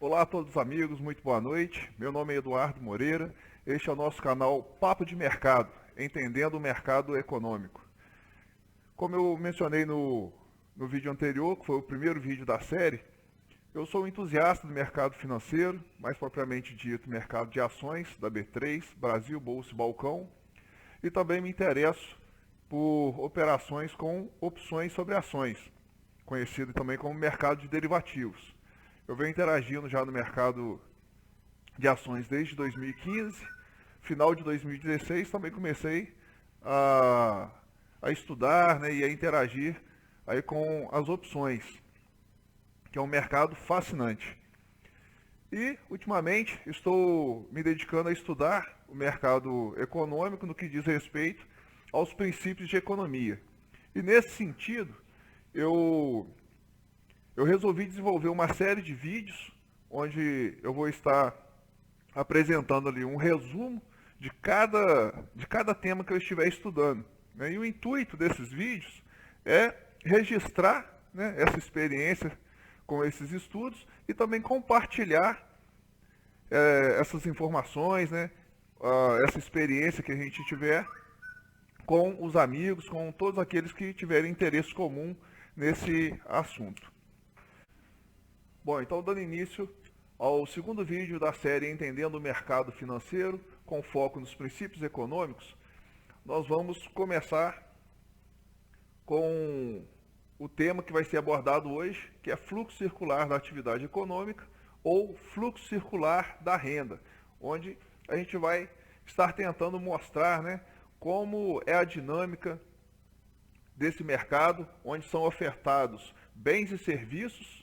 Olá a todos os amigos, muito boa noite. Meu nome é Eduardo Moreira. Este é o nosso canal Papo de Mercado, entendendo o mercado econômico. Como eu mencionei no vídeo anterior, que foi o primeiro vídeo da série, eu sou um entusiasta do mercado financeiro, mais propriamente dito mercado de ações da B3, Brasil, Bolsa e Balcão, e também me interesso por operações com opções sobre ações, conhecido também como mercado de derivativos. Eu venho interagindo já no mercado de ações desde 2015, final de 2016 também comecei a, a estudar, né, e a interagir aí com as opções, que é um mercado fascinante. E, ultimamente, estou me dedicando a estudar o mercado econômico no que diz respeito aos princípios de economia. E, nesse sentido, eu eu resolvi desenvolver uma série de vídeos onde eu vou estar apresentando ali um resumo de cada tema que eu estiver estudando, né? E o intuito desses vídeos é registrar, né, essa experiência com esses estudos e também compartilhar essas informações, né, essa experiência que a gente tiver com os amigos, com todos aqueles que tiverem interesse comum nesse assunto. Bom, então dando início ao segundo vídeo da série Entendendo o Mercado Financeiro, com foco nos princípios econômicos, nós vamos começar com o tema que vai ser abordado hoje, que é fluxo circular da atividade econômica ou fluxo circular da renda, onde a gente vai estar tentando mostrar, né, como é a dinâmica desse mercado, onde são ofertados bens e serviços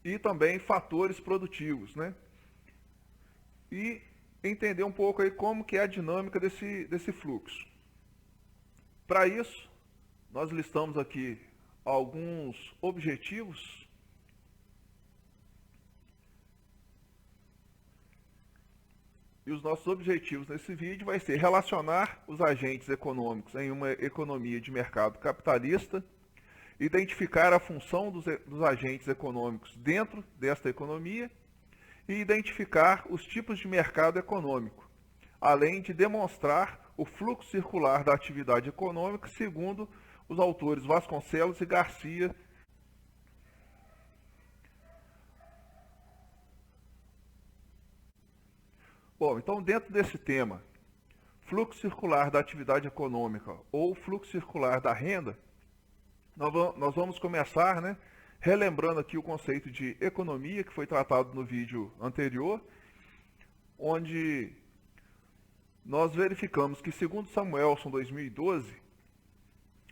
e também fatores produtivos, né? E entender um pouco aí como que é a dinâmica desse fluxo. Para isso, nós listamos aqui alguns objetivos e os nossos objetivos nesse vídeo vai ser relacionar os agentes econômicos em uma economia de mercado capitalista, identificar a função dos agentes econômicos dentro desta economia e identificar os tipos de mercado econômico, além de demonstrar o fluxo circular da atividade econômica segundo os autores Vasconcelos e Garcia. Bom, então dentro desse tema, fluxo circular da atividade econômica ou fluxo circular da renda, nós vamos começar, né, relembrando aqui o conceito de economia, que foi tratado no vídeo anterior, onde nós verificamos que, segundo Samuelson 2012,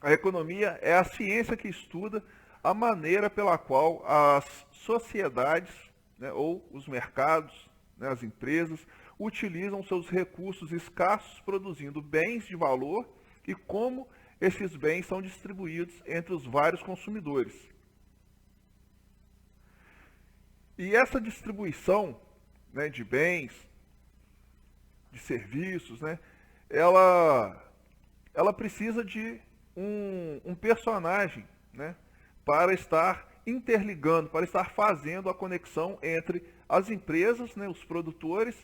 a economia é a ciência que estuda a maneira pela qual as sociedades, né, ou os mercados, né, as empresas, utilizam seus recursos escassos produzindo bens de valor e como esses bens são distribuídos entre os vários consumidores. E essa distribuição, né, de bens, de serviços, né, ela precisa de um personagem, né, para estar interligando, para estar fazendo a conexão entre as empresas, né, os produtores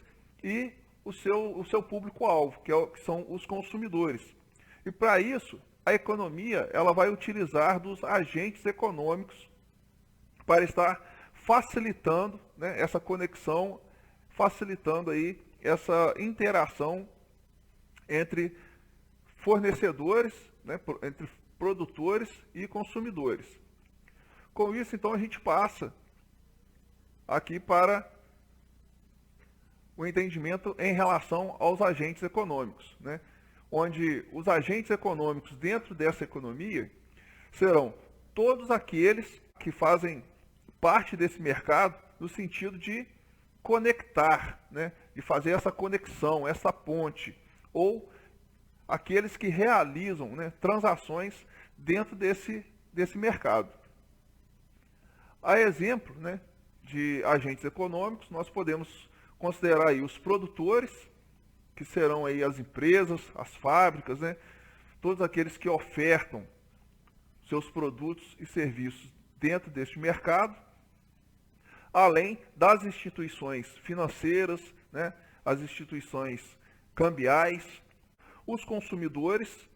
e o seu público-alvo, que são os consumidores. E para isso, a economia ela vai utilizar dos agentes econômicos para estar facilitando, né, essa conexão, facilitando aí essa interação entre fornecedores, né, entre produtores e consumidores. Com isso, então, a gente passa aqui para o entendimento em relação aos agentes econômicos, né? Onde os agentes econômicos dentro dessa economia serão todos aqueles que fazem parte desse mercado no sentido de conectar, né? De fazer essa conexão, essa ponte, ou aqueles que realizam, né, transações dentro desse mercado. A exemplo, né, de agentes econômicos, nós podemos considerar aí os produtores, que serão aí as empresas, as fábricas, né? Todos aqueles que ofertam seus produtos e serviços dentro deste mercado. além das instituições financeiras, né, as instituições cambiais, os consumidores,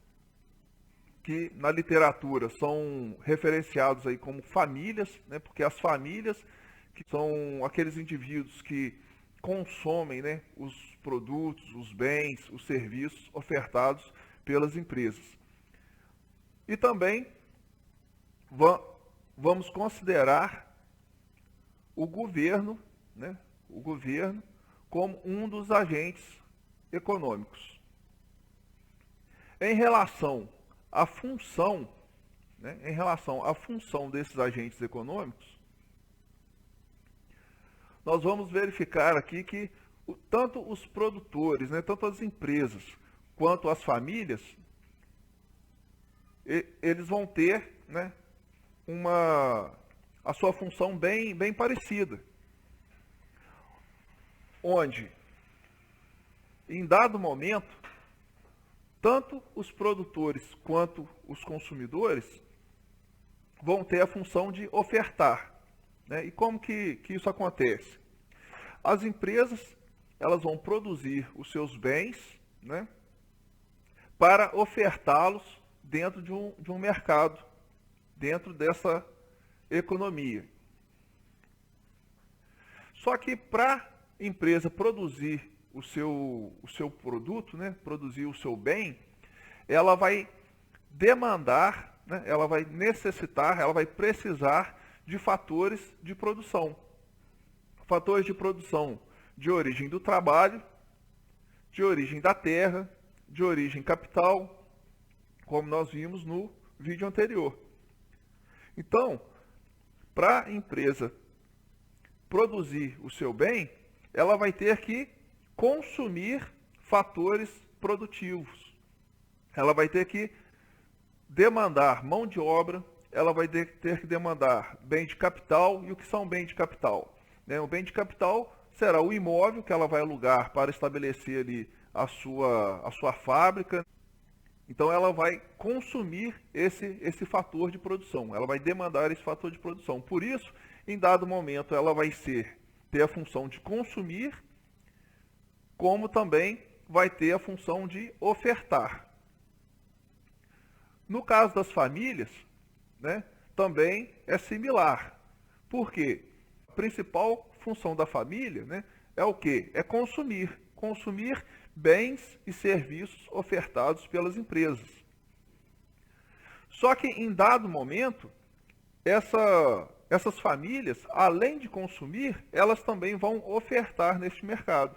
que na literatura são referenciados aí como famílias, né, porque as famílias que são aqueles indivíduos que consomem, né, os produtos, os bens, os serviços ofertados pelas empresas. E também vamos considerar o governo, né, o governo como um dos agentes econômicos. Em relação à função, né, em relação à função desses agentes econômicos, nós vamos verificar aqui que tanto os produtores, né, tanto as empresas, quanto as famílias, eles vão ter, né, a sua função bem parecida. Onde, em dado momento, tanto os produtores quanto os consumidores vão ter a função de ofertar. Né? E como que isso acontece? As empresas, elas vão produzir os seus bens, né, para ofertá-los dentro de um mercado, dentro dessa economia. Só que para a empresa produzir o seu produto, né, produzir o seu bem, ela vai demandar, né, ela vai necessitar, ela vai precisar de fatores de produção. Fatores de produção de origem do trabalho, de origem da terra, de origem capital, como nós vimos no vídeo anterior. Então, para a empresa produzir o seu bem, ela vai ter que consumir fatores produtivos. Ela vai ter que demandar mão de obra, ela vai ter que demandar bem de capital. E o que são bem de capital? O bem de capital será o imóvel que ela vai alugar para estabelecer ali a sua fábrica. Então ela vai consumir esse fator de produção, ela vai demandar esse fator de produção. Por isso, em dado momento, ela vai ter a função de consumir, como também vai ter a função de ofertar. No caso das famílias, né, também é similar. Por quê? A principal função da família, né, é o quê? É consumir. Consumir bens e serviços ofertados pelas empresas. Só que em dado momento, essas famílias, além de consumir, elas também vão ofertar neste mercado.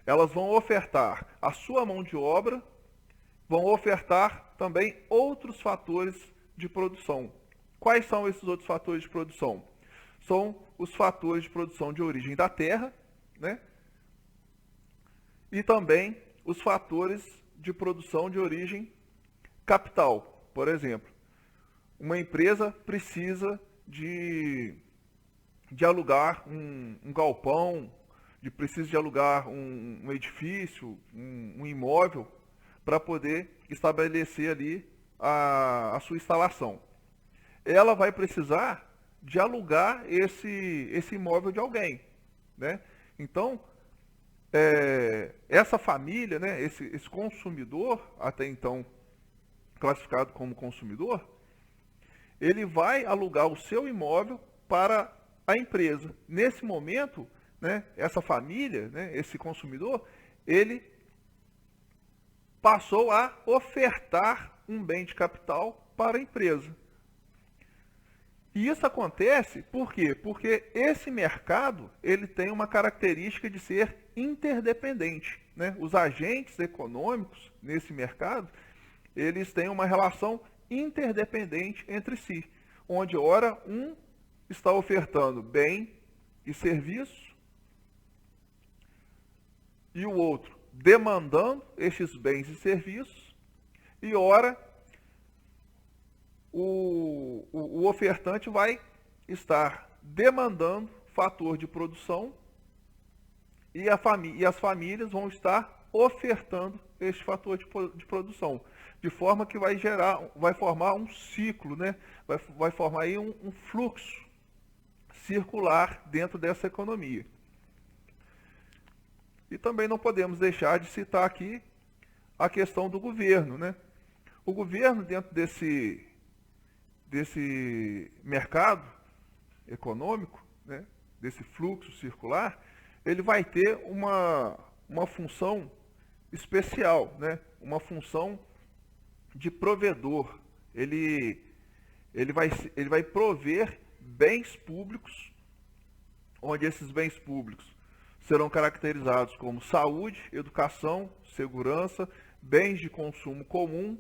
Elas vão ofertar a sua mão de obra, vão ofertar também outros fatores de produção. Quais são esses outros fatores de produção? São os fatores de produção de origem da terra, né? E também os fatores de produção de origem capital. Por exemplo, uma empresa precisa de alugar um galpão, precisa de alugar um edifício, um imóvel, para poder estabelecer ali a sua instalação. Ela vai precisar de alugar esse imóvel de alguém, né? Então, essa família, né, esse consumidor, até então classificado como consumidor, ele vai alugar o seu imóvel para a empresa. Nesse momento, né, essa família, né, esse consumidor, ele passou a ofertar um bem de capital para a empresa. E isso acontece por quê? Porque esse mercado, ele tem uma característica de ser interdependente, né? Os agentes econômicos nesse mercado, eles têm uma relação interdependente entre si, onde ora um está ofertando bem e serviço e o outro demandando estes bens e serviços, e ora o ofertante vai estar demandando fator de produção e as famílias vão estar ofertando este fator de produção, de forma que vai formar um ciclo, né? Vai formar aí um fluxo circular dentro dessa economia. E também não podemos deixar de citar aqui a questão do governo, né? O governo, dentro desse mercado econômico, né, desse fluxo circular, ele vai ter uma função especial, né? Uma função de provedor. Ele vai prover bens públicos, onde esses bens públicos serão caracterizados como saúde, educação, segurança, bens de consumo comum,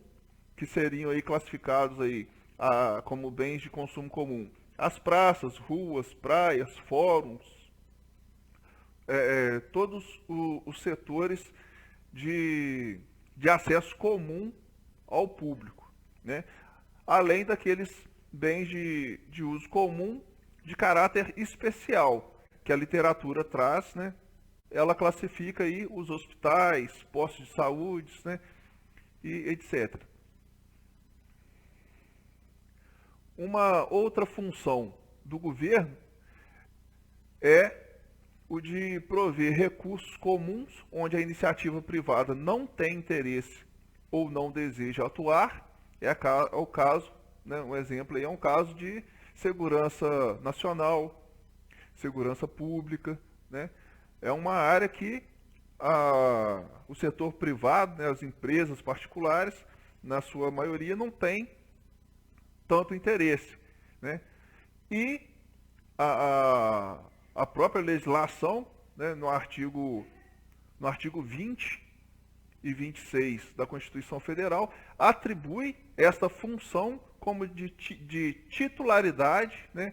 que seriam aí classificados aí como bens de consumo comum. As praças, ruas, praias, fóruns, todos os setores de acesso comum ao público, né? Além daqueles bens de uso comum de caráter especial, que a literatura traz, né? Ela classifica aí os hospitais, postos de saúde, né? E etc. Uma outra função do governo é o de prover recursos comuns onde a iniciativa privada não tem interesse ou não deseja atuar. É o caso, né, um exemplo aí é um caso de segurança nacional, segurança pública, né? É uma área que o setor privado, né, as empresas particulares, na sua maioria, não tem tanto interesse, né? E a própria legislação, né, no artigo 20 e 26 da Constituição Federal, atribui esta função como de titularidade, né,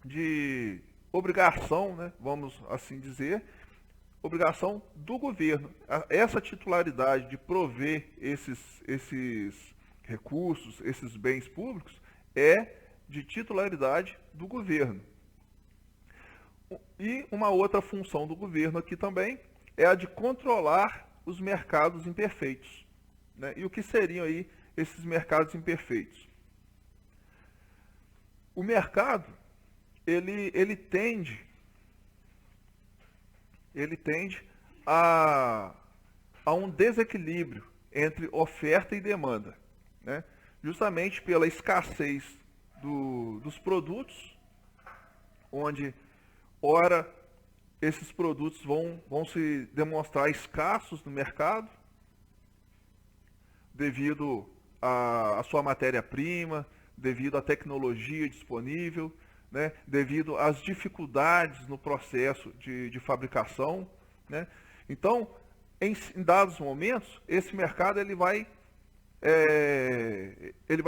de obrigação, né, vamos assim dizer, obrigação do governo. Essa titularidade de prover esses recursos, esses bens públicos, é de titularidade do governo. E uma outra função do governo aqui também é a de controlar os mercados imperfeitos, né? E o que seriam aí esses mercados imperfeitos? O mercado, ele tende a um desequilíbrio entre oferta e demanda, né? Justamente pela escassez dos produtos, onde, ora, esses produtos vão se demonstrar escassos no mercado, devido à sua matéria-prima, devido à tecnologia disponível, né, devido às dificuldades no processo de fabricação, né? Então, em dados momentos, esse mercado ele vai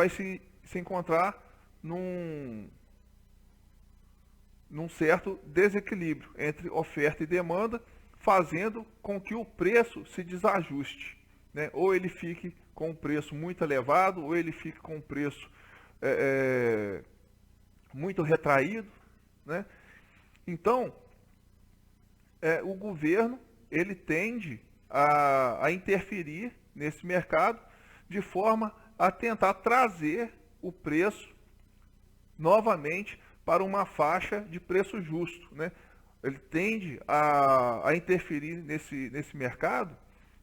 se encontrar num certo desequilíbrio entre oferta e demanda, fazendo com que o preço se desajuste, né? Ou ele fique com um preço muito elevado, ou ele fique com um preço muito retraído, né? Então, o governo ele tende a interferir nesse mercado de forma a tentar trazer o preço novamente para uma faixa de preço justo, né? Ele tende a interferir nesse mercado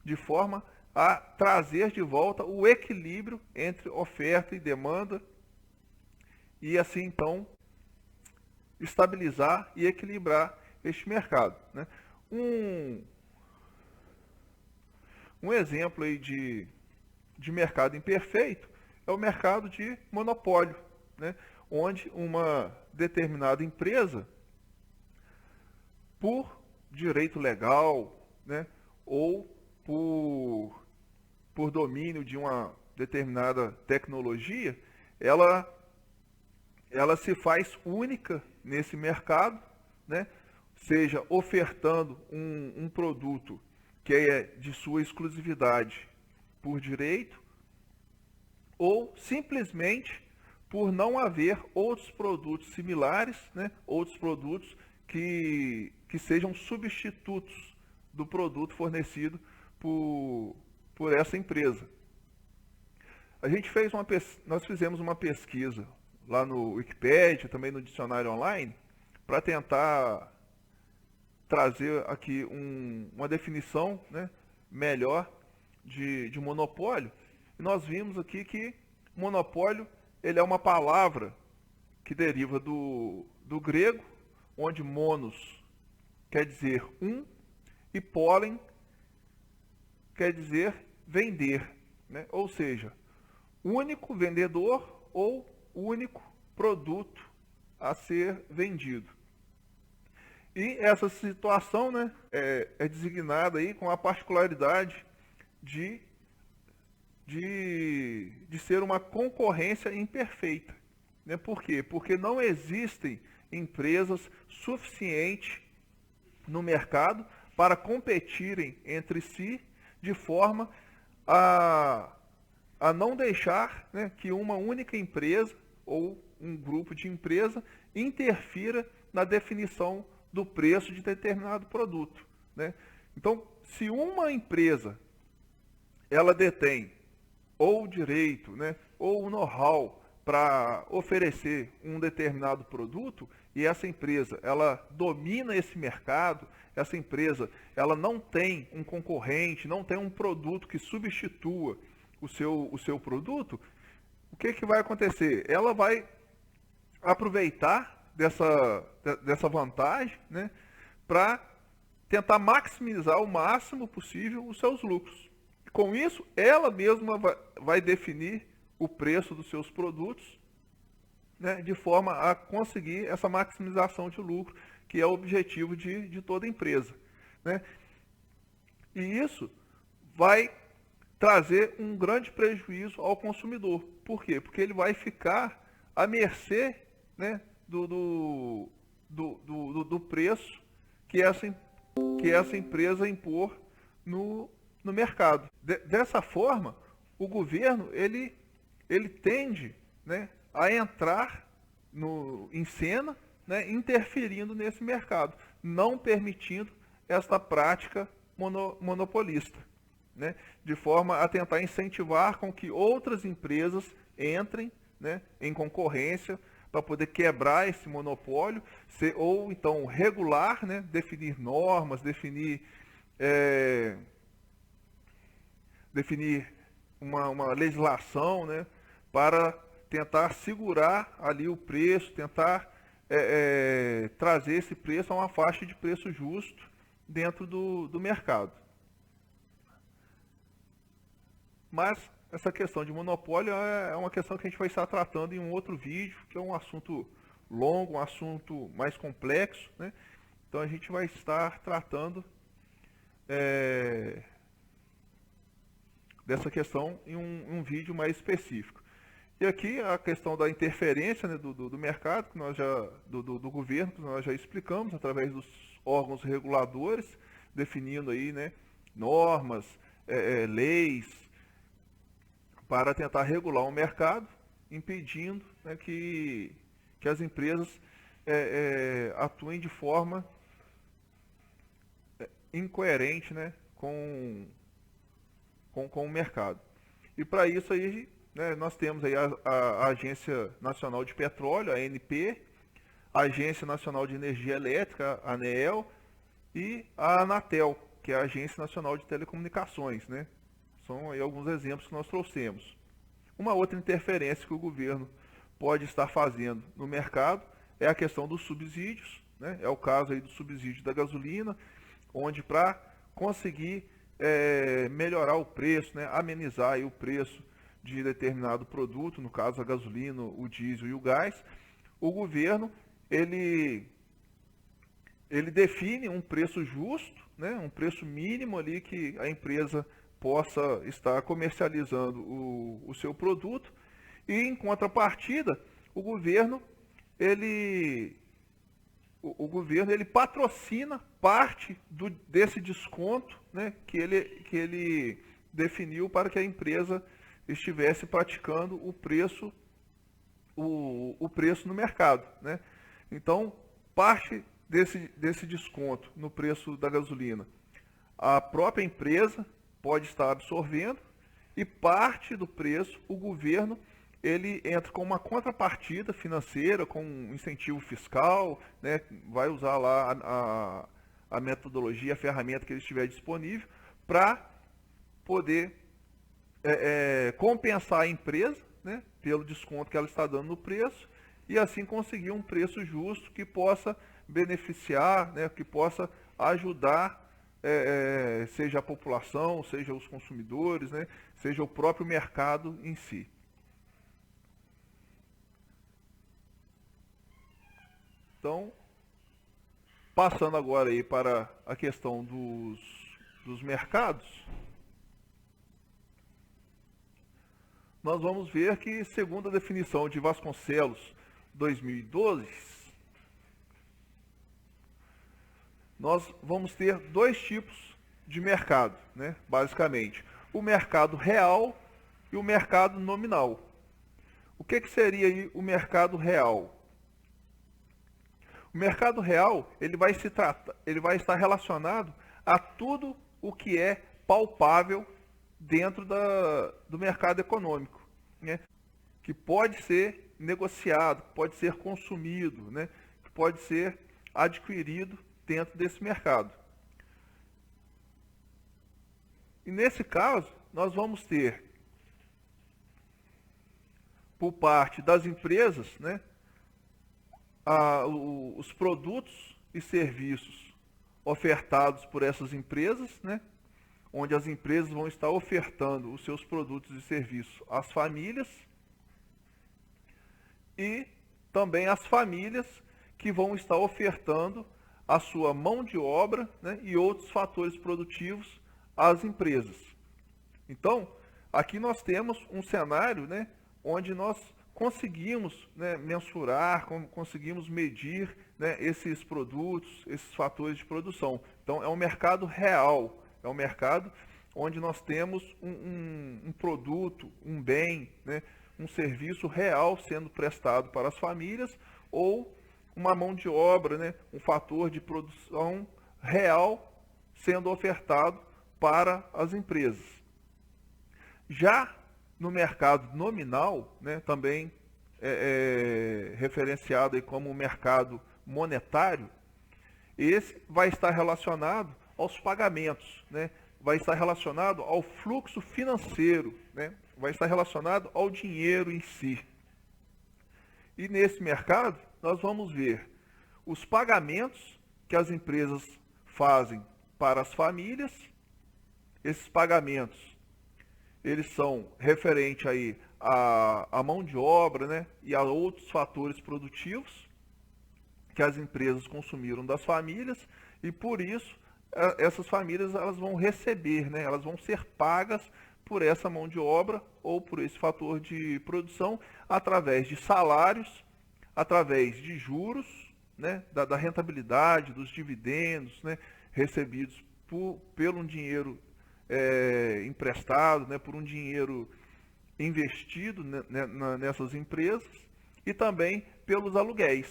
de forma a trazer de volta o equilíbrio entre oferta e demanda e assim então estabilizar e equilibrar este mercado, né? Um exemplo aí de mercado imperfeito é o mercado de monopólio, né? Onde uma determinada empresa, por direito legal, né, ou por domínio de uma determinada tecnologia, ela se faz única nesse mercado, né, seja ofertando um produto que é de sua exclusividade por direito, ou simplesmente por não haver outros produtos similares, né, outros produtos que sejam substitutos do produto fornecido por essa empresa. Nós fizemos uma pesquisa lá no Wikipedia, também no dicionário online, para tentar trazer aqui uma definição, né, melhor de monopólio. E nós vimos aqui que monopólio ele é uma palavra que deriva do grego, onde monos quer dizer um e pólen quer dizer vender, né? Ou seja, único vendedor ou único produto a ser vendido. E essa situação, né, é designada aí com a particularidade de ser uma concorrência imperfeita. Né? Por quê? Porque não existem empresas suficientes no mercado para competirem entre si de forma a não deixar, né, que uma única empresa ou um grupo de empresa interfira na definição do preço de determinado produto. Né? Então, se uma empresa ela detém ou o direito, né, ou o know-how para oferecer um determinado produto, e essa empresa ela domina esse mercado, essa empresa ela não tem um concorrente, não tem um produto que substitua o seu produto, o que vai acontecer? Ela vai aproveitar dessa vantagem, né, para tentar maximizar o máximo possível os seus lucros. Com isso, ela mesma vai definir o preço dos seus produtos, né, de forma a conseguir essa maximização de lucro, que é o objetivo de toda empresa. Né? E isso vai trazer um grande prejuízo ao consumidor. Por quê? Porque ele vai ficar à mercê, né, do preço que essa empresa impor no mercado. Dessa forma, o governo ele tende, né, a entrar em cena, né, interferindo nesse mercado, não permitindo esta prática monopolista, né, de forma a tentar incentivar com que outras empresas entrem, né, em concorrência para poder quebrar esse monopólio, ou então regular, né, definir normas, definir uma legislação, né, para tentar segurar ali o preço, tentar trazer esse preço a uma faixa de preço justo dentro do mercado. Mas essa questão de monopólio é uma questão que a gente vai estar tratando em um outro vídeo, que é um assunto longo, um assunto mais complexo, né? Então a gente vai estar tratando dessa questão em um vídeo mais específico. E aqui a questão da interferência, né, do mercado, que nós do governo, que nós já explicamos através dos órgãos reguladores, definindo aí, né, normas, leis, para tentar regular o mercado, impedindo, né, que as empresas atuem de forma incoerente, né, com o mercado. E para isso aí, né, nós temos aí a Agência Nacional de Petróleo, a ANP, a Agência Nacional de Energia Elétrica, a ANEEL, e a Anatel, que é a Agência Nacional de Telecomunicações, né? São aí alguns exemplos que nós trouxemos. Uma outra interferência que o governo pode estar fazendo no mercado é a questão dos subsídios, né? É o caso aí do subsídio da gasolina, onde para conseguir melhorar o preço, né? Amenizar aí o preço de determinado produto, no caso a gasolina, o diesel e o gás, o governo ele define um preço justo, né? Um preço mínimo ali que a empresa possa estar comercializando o seu produto, e em contrapartida o governo ele patrocina parte desse desconto, né, que ele definiu para que a empresa estivesse praticando o preço no mercado, né? Então, parte desse desconto no preço da gasolina, a própria empresa pode estar absorvendo, e parte do preço o governo ele entra com uma contrapartida financeira, com um incentivo fiscal, né? Vai usar lá a metodologia, a ferramenta que ele estiver disponível para poder compensar a empresa, né? Pelo desconto que ela está dando no preço e assim conseguir um preço justo que possa beneficiar, né? Que possa ajudar seja a população, seja os consumidores, né? Seja o próprio mercado em si. Então, passando agora aí para a questão dos mercados, nós vamos ver que, segundo a definição de Vasconcelos 2012, nós vamos ter dois tipos de mercado, né? Basicamente, o mercado real e o mercado nominal. O que seria aí o mercado real? O mercado real, ele vai estar relacionado a tudo o que é palpável dentro do mercado econômico, né? Que pode ser negociado, pode ser consumido, né? Que pode ser adquirido dentro desse mercado. E nesse caso, nós vamos ter, por parte das empresas, né? Os produtos e serviços ofertados por essas empresas, né? Onde as empresas vão estar ofertando os seus produtos e serviços às famílias e também às famílias que vão estar ofertando a sua mão de obra, né? E outros fatores produtivos às empresas. Então, aqui nós temos um cenário, né? Onde nós conseguimos, né, mensurar, conseguimos medir, né, esses produtos, esses fatores de produção. Então, é um mercado real, é um mercado onde nós temos um produto, um bem, né, um serviço real sendo prestado para as famílias ou uma mão de obra, né, um fator de produção real sendo ofertado para as empresas. Já no mercado nominal, né, também referenciado aí como mercado monetário, esse vai estar relacionado aos pagamentos, né, vai estar relacionado ao fluxo financeiro, né, vai estar relacionado ao dinheiro em si. E nesse mercado, nós vamos ver os pagamentos que as empresas fazem para as famílias. Esses pagamentos, eles são referentes aí à mão de obra, né, e a outros fatores produtivos que as empresas consumiram das famílias e por isso essas famílias elas vão receber, né, elas vão ser pagas por essa mão de obra ou por esse fator de produção através de salários, através de juros, né, da rentabilidade, dos dividendos, né, recebidos pelo um dinheiro emprestado, né, por um dinheiro investido, né, nessas empresas e também pelos aluguéis.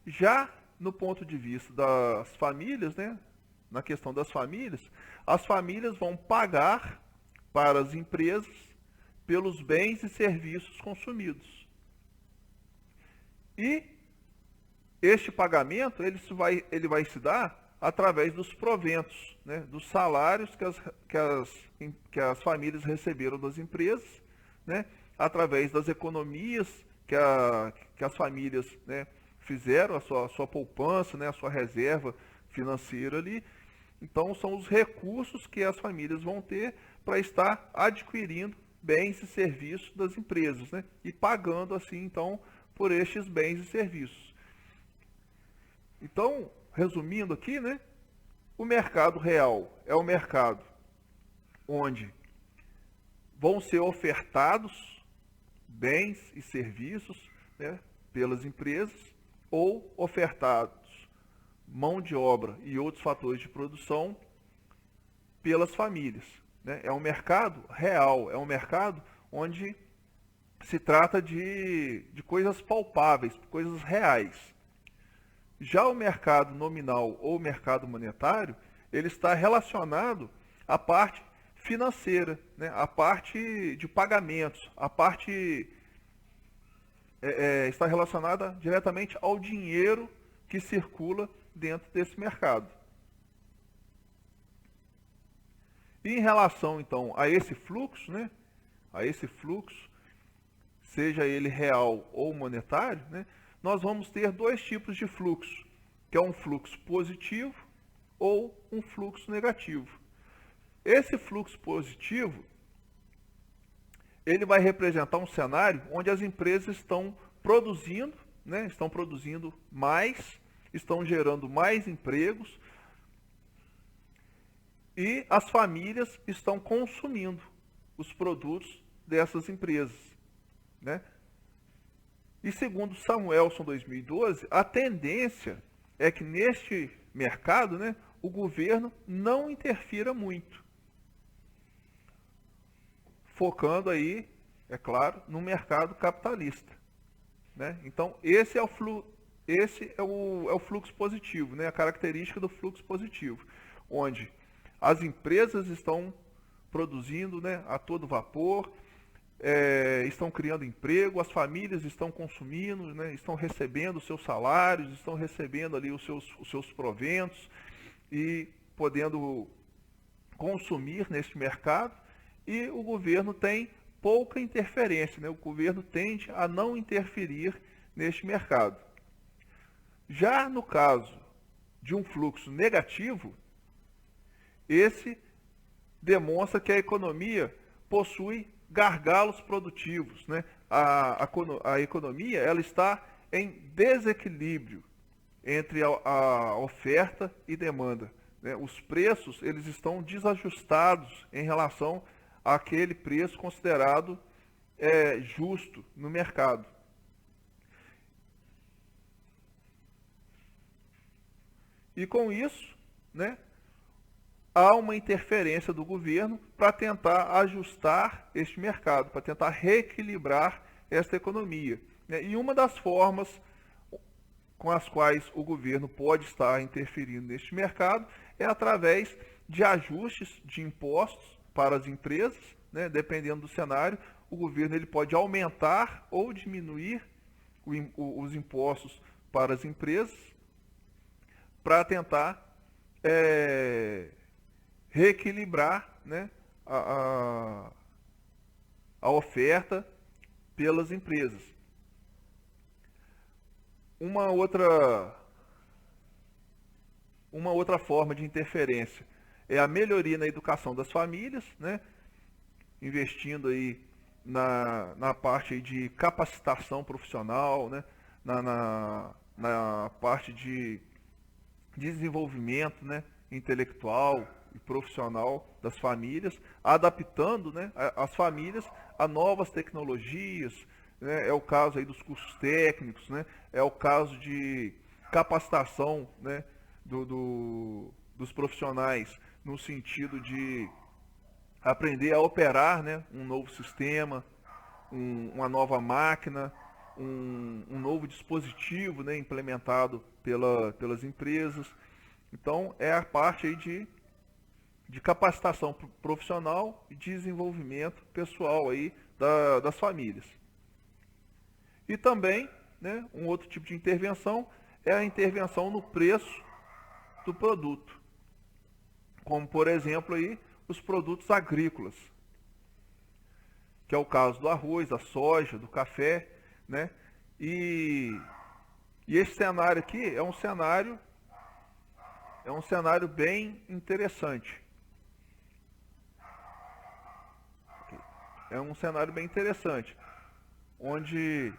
Já no ponto de vista das famílias, né, na questão das famílias, as famílias vão pagar para as empresas pelos bens e serviços consumidos. E este pagamento ele vai se dar através dos proventos, né, dos salários que as famílias receberam das empresas, né, através das economias que as famílias, né, fizeram, a sua poupança, né, a sua reserva financeira ali. Então, são os recursos que as famílias vão ter para estar adquirindo bens e serviços das empresas, né, e pagando assim, então, por estes bens e serviços. Então, resumindo aqui, né, o mercado real é o mercado onde vão ser ofertados bens e serviços, né, pelas empresas ou ofertados mão de obra e outros fatores de produção pelas famílias, né? É um mercado real, é um mercado onde se trata de coisas palpáveis, coisas reais. Já o mercado nominal ou mercado monetário, ele está relacionado à parte financeira, né? A parte de pagamentos, a parte está relacionada diretamente ao dinheiro que circula dentro desse mercado. E em relação, então, a esse fluxo, né? A esse fluxo, seja ele real ou monetário, né? Nós vamos ter dois tipos de fluxo, que é um fluxo positivo ou um fluxo negativo. Esse fluxo positivo, ele vai representar um cenário onde as empresas estão produzindo, né? Estão produzindo mais, estão gerando mais empregos e as famílias estão consumindo os produtos dessas empresas, né? E segundo Samuelson 2012, a tendência é que neste mercado, né, o governo não interfira muito, focando aí, é claro, no mercado capitalista, né? Então esse é o fluxo positivo, né? A característica do fluxo positivo, onde as empresas estão produzindo, né, a todo vapor, estão criando emprego, as famílias estão consumindo, né, estão recebendo os seus salários, estão recebendo ali os seus proventos e podendo consumir neste mercado, e o governo tem pouca interferência, né? O governo tende a não interferir neste mercado. Já no caso de um fluxo negativo, esse demonstra que a economia possui gargalos produtivos, né? A economia ela está em desequilíbrio entre a oferta e demanda, né? Os preços eles estão desajustados em relação àquele preço considerado justo no mercado. E com isso, né, há uma interferência do governo para tentar ajustar este mercado, para tentar reequilibrar esta economia, né? E uma das formas com as quais o governo pode estar interferindo neste mercado é através de ajustes de impostos para as empresas, né? Dependendo do cenário, o governo ele pode aumentar ou diminuir os impostos para as empresas para tentar reequilibrar, né, a oferta pelas empresas. Uma outra forma de interferência é a melhoria na educação das famílias, né, investindo aí na parte aí de capacitação profissional, né, na parte de desenvolvimento, né, intelectual e profissional das famílias, adaptando, né, as famílias a novas tecnologias, né, é o caso aí dos cursos técnicos, né, é o caso de capacitação, né, dos profissionais no sentido de aprender a operar, né, um novo sistema, uma nova máquina, um novo dispositivo, né, implementado pelas empresas. Então, é a parte aí de capacitação profissional e desenvolvimento pessoal aí das famílias. E também, né, um outro tipo de intervenção é a intervenção no preço do produto, como, por exemplo, aí, os produtos agrícolas, que é o caso do arroz, da soja, do café, né? E esse cenário aqui é um cenário bem interessante. É um cenário bem interessante, onde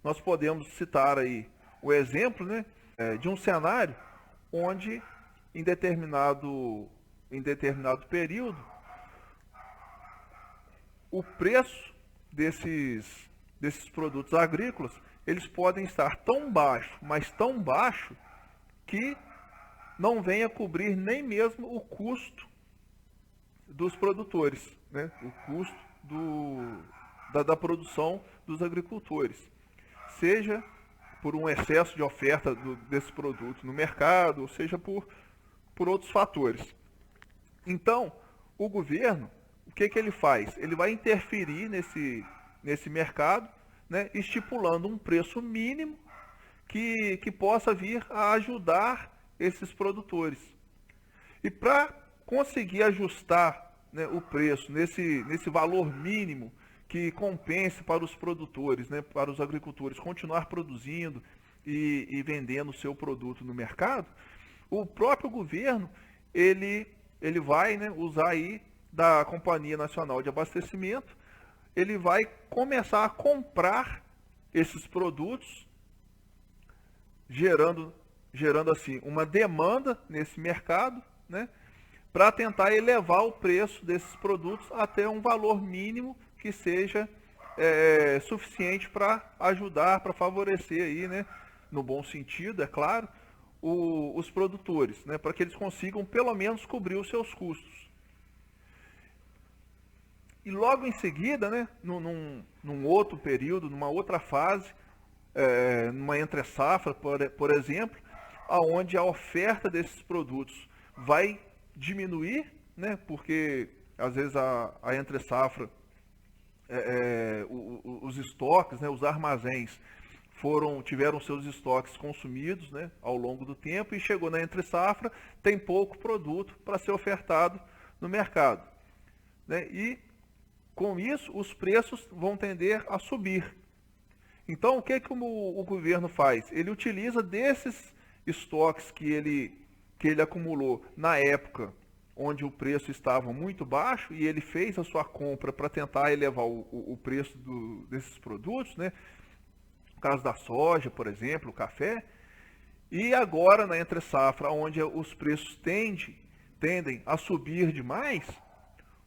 nós podemos citar aí o exemplo, né, de um cenário onde em determinado período o preço desses produtos agrícolas eles podem estar tão baixo, mas tão baixo que não venha cobrir nem mesmo o custo dos produtores, né? O custo da produção dos agricultores, seja por um excesso de oferta desse produto no mercado, ou seja por outros fatores. Então, o governo que ele faz? Ele vai interferir nesse mercado, né, estipulando um preço mínimo que possa vir a ajudar esses produtores. E para conseguir ajustar, né, o preço nesse valor mínimo que compense para os produtores, né, para os agricultores continuar produzindo e vendendo o seu produto no mercado, o próprio governo ele vai, né, usar aí da Companhia Nacional de Abastecimento, ele vai começar a comprar esses produtos, gerando assim uma demanda nesse mercado, né, para tentar elevar o preço desses produtos até um valor mínimo que seja suficiente para ajudar, para favorecer aí, né, no bom sentido, é claro, os produtores, né, para que eles consigam pelo menos cobrir os seus custos. E logo em seguida, né, num outro período, numa outra fase, numa entre-safra, por exemplo, aonde a oferta desses produtos vai diminuir, né, porque às vezes a entre-safra, os estoques, né, os armazéns tiveram seus estoques consumidos, né, ao longo do tempo, e chegou na entre-safra, tem pouco produto para ser ofertado no mercado, né, e com isso os preços vão tender a subir. Então o que o governo faz? Ele utiliza desses estoques que ele acumulou na época onde o preço estava muito baixo, e ele fez a sua compra para tentar elevar o preço desses produtos, né? No caso da soja, por exemplo, o café. E agora, na entre-safra, onde os preços tendem a subir demais,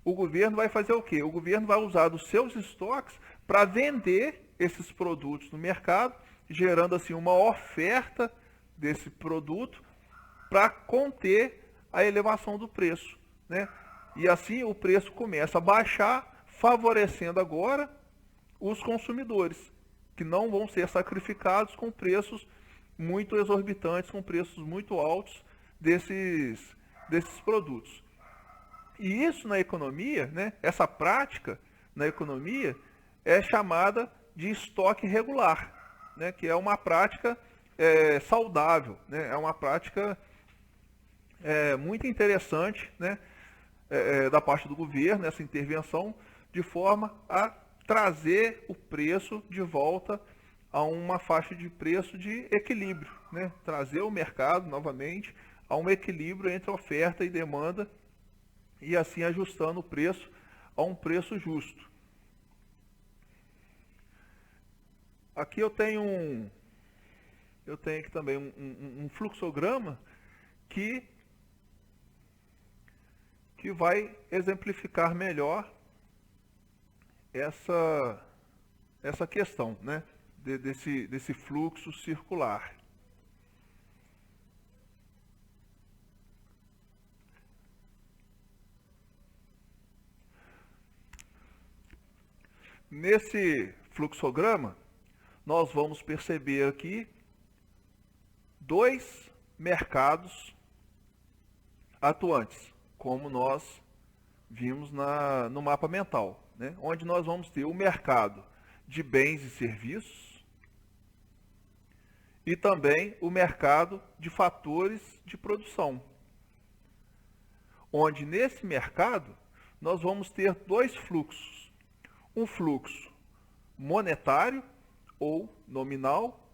o governo vai fazer o quê? O governo vai usar dos seus estoques para vender esses produtos no mercado, gerando assim uma oferta desse produto para conter a elevação do preço, né? E assim o preço começa a baixar, favorecendo agora os consumidores, que não vão ser sacrificados com preços muito exorbitantes, com preços muito altos desses produtos. E isso na economia, né, essa prática na economia é chamada de estoque regular, né, que é uma prática saudável, né, é uma prática muito interessante, né, da parte do governo, essa intervenção, de forma a trazer o preço de volta a uma faixa de preço de equilíbrio, né, trazer o mercado novamente a um equilíbrio entre oferta e demanda, e assim ajustando o preço a um preço justo. Aqui eu tenho aqui também um fluxograma que vai exemplificar melhor essa questão, né, desse fluxo circular. Nesse fluxograma, nós vamos perceber aqui dois mercados atuantes, como nós vimos no mapa mental, né? Onde nós vamos ter o mercado de bens e serviços e também o mercado de fatores de produção, onde nesse mercado nós vamos ter dois fluxos. Um fluxo monetário ou nominal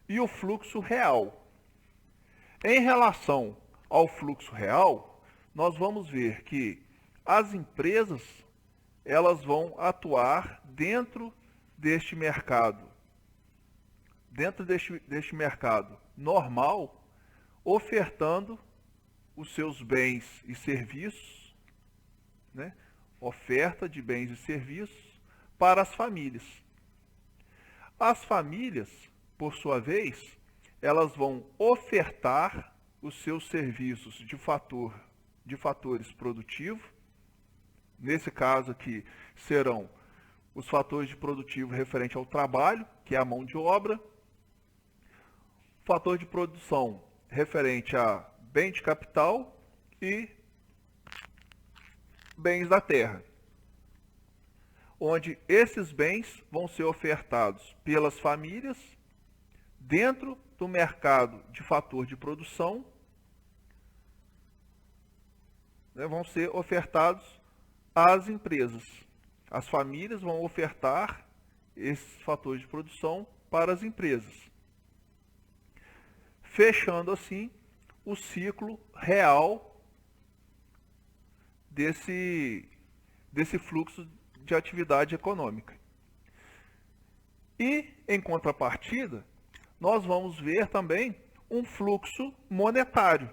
e o fluxo real. Em relação ao fluxo real, nós vamos ver que as empresas elas vão atuar dentro deste mercado normal, ofertando os seus bens e serviços, né? Oferta de bens e serviços para as famílias. As famílias, por sua vez, elas vão ofertar os seus serviços de fatores produtivos. Nesse caso aqui serão os fatores de produtivo referente ao trabalho, que é a mão de obra, fator de produção referente a bem de capital e bens da terra. onde esses bens vão ser ofertados pelas famílias dentro do mercado de fator de produção, né, vão ser ofertados às empresas. As famílias vão ofertar esses fatores de produção para as empresas, fechando assim o ciclo real desse fluxo de atividade econômica. E, em contrapartida, nós vamos ver também um fluxo monetário,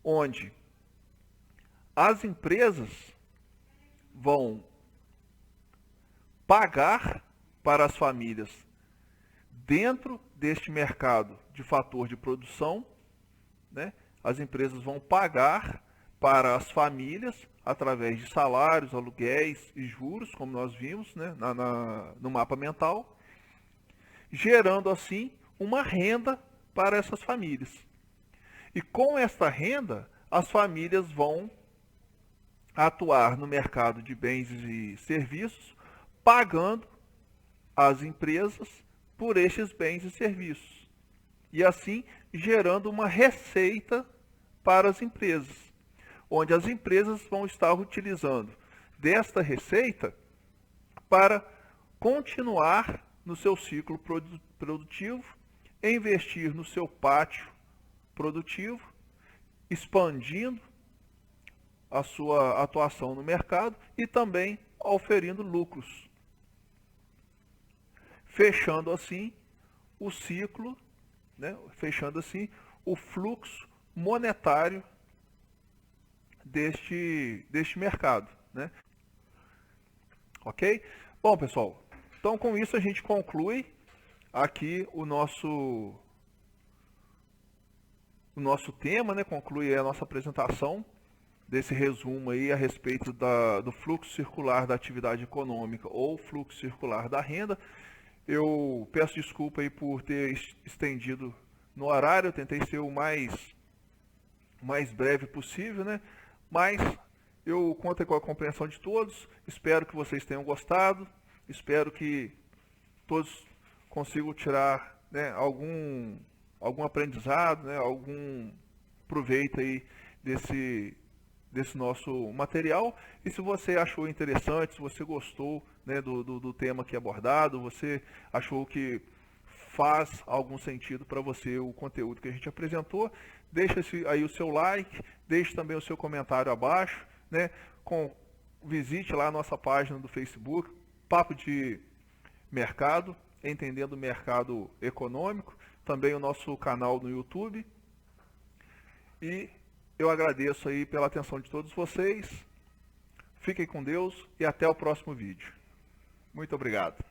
onde as empresas vão pagar para as famílias dentro deste mercado de fator de produção, né? As empresas vão pagar para as famílias através de salários, aluguéis e juros, como nós vimos, né, no mapa mental, gerando assim uma renda para essas famílias. E com esta renda, as famílias vão atuar no mercado de bens e serviços, pagando às empresas por estes bens e serviços. E assim gerando uma receita para as empresas, onde as empresas vão estar utilizando desta receita para continuar no seu ciclo produtivo, investir no seu pátio produtivo, expandindo a sua atuação no mercado e também oferindo lucros, fechando assim o ciclo, né, fechando assim o fluxo monetário deste mercado, né? Ok? Bom, pessoal, então com isso a gente conclui aqui o nosso tema, né? Conclui a nossa apresentação desse resumo aí a respeito do fluxo circular da atividade econômica ou fluxo circular da renda. Eu peço desculpa aí por ter estendido no horário, eu tentei ser o mais breve possível, né? Mas eu conto com a compreensão de todos, espero que vocês tenham gostado, espero que todos consigam tirar, né, algum aprendizado, né, algum proveito aí desse nosso material. E se você achou interessante, se você gostou, né, do tema aqui abordado, você achou que faz algum sentido para você o conteúdo que a gente apresentou, deixa aí o seu like, deixe também o seu comentário abaixo, né, visite lá a nossa página do Facebook, Papo de Mercado, Entendendo o Mercado Econômico, também o nosso canal no YouTube. E eu agradeço aí pela atenção de todos vocês. Fiquem com Deus e até o próximo vídeo. Muito obrigado.